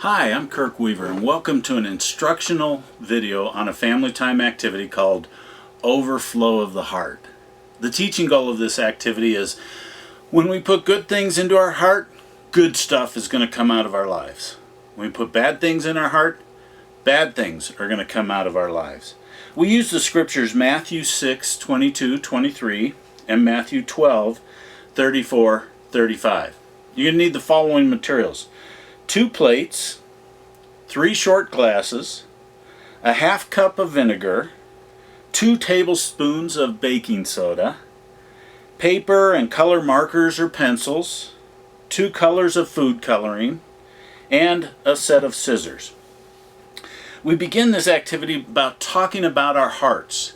Hi, I'm Kirk Weaver and welcome to an instructional video on a family time activity called Overflow of the Heart. The teaching goal of this activity is when we put good things into our heart, good stuff is going to come out of our lives. When we put bad things in our heart, bad things are going to come out of our lives. We use the scriptures Matthew 6:22-23 and Matthew 12:34-35. You're going to need the following materials: 2 plates, 3 short glasses, a half cup of vinegar, 2 tablespoons of baking soda, paper and color markers or pencils, 2 colors of food coloring, and a set of scissors. We begin this activity about talking about our hearts.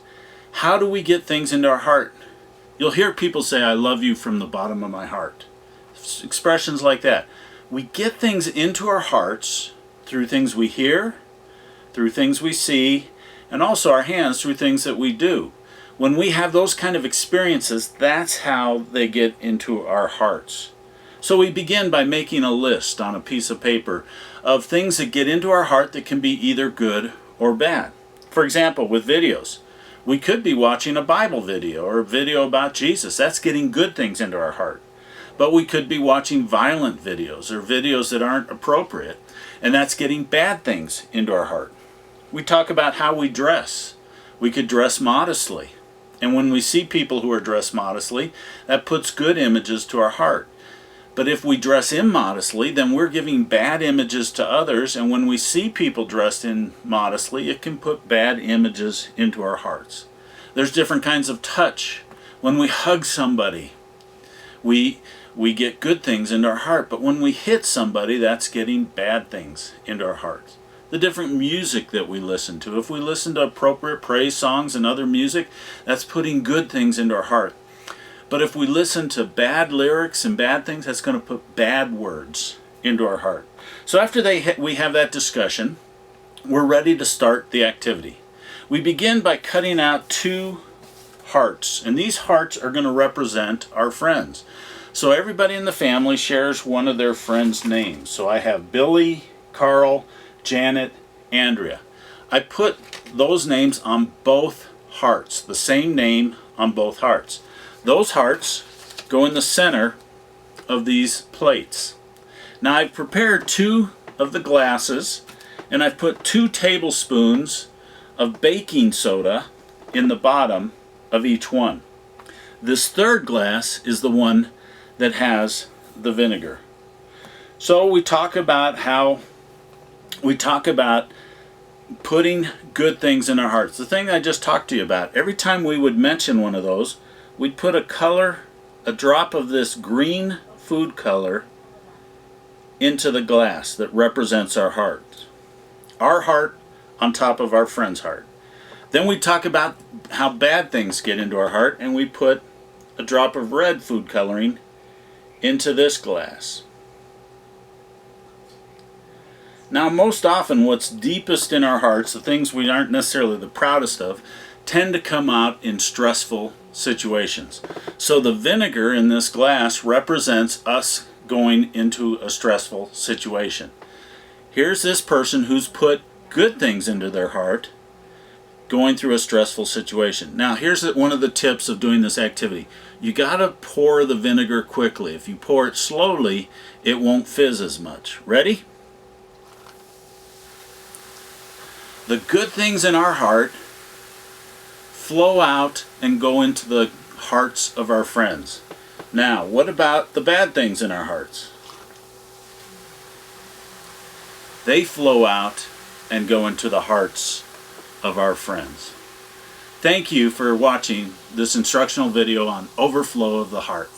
How do we get things into our heart? You'll hear people say, "I love you from the bottom of my heart." Expressions like that. We get things into our hearts through things we hear, through things we see, and also our hands through things that we do. When we have those kind of experiences, that's how they get into our hearts. So we begin by making a list on a piece of paper of things that get into our heart that can be either good or bad. For example, with videos, we could be watching a Bible video or a video about Jesus. That's getting good things into our heart. But we could be watching violent videos or videos that aren't appropriate, and that's getting bad things into our heart. We talk about how we dress. We could dress modestly, and when we see people who are dressed modestly, that puts good images to our heart. But if we dress immodestly, then we're giving bad images to others, and when we see people dressed immodestly, it can put bad images into our hearts. There's different kinds of touch. When we hug somebody, we get good things into our heart, but when we hit somebody, that's getting bad things into our hearts. The different music that we listen to, if we listen to appropriate praise songs and other music, that's putting good things into our heart. But if we listen to bad lyrics and bad things, that's going to put bad words into our heart. So after we have that discussion, we're ready to start the activity. We begin by cutting out 2 hearts, and these hearts are going to represent our friends. So everybody in the family shares one of their friends' names. So I have Billy, Carl, Janet, Andrea. I put those names on both hearts, the same name on both hearts. Those hearts go in the center of these plates. Now I've prepared 2 of the glasses, and I've put 2 tablespoons of baking soda in the bottom of each one. This third glass is the one that has the vinegar. So we talk about putting good things in our hearts. The thing I just talked to you about, every time we would mention one of those, we'd put a drop of this green food color into the glass that represents our heart. Our heart on top of our friend's heart. Then we talk about how bad things get into our heart, and we put a drop of red food coloring into this glass. Now, most often what's deepest in our hearts, the things we aren't necessarily the proudest of, tend to come out in stressful situations. So the vinegar in this glass represents us going into a stressful situation. Here's this person who's put good things into their heart, going through a stressful situation. Now here's one of the tips of doing this activity. You gotta pour the vinegar quickly. If you pour it slowly, it won't fizz as much. Ready? The good things in our heart flow out and go into the hearts of our friends. Now, what about the bad things in our hearts? They flow out and go into the hearts of our friends. Thank you for watching this instructional video on Overflow of the Heart.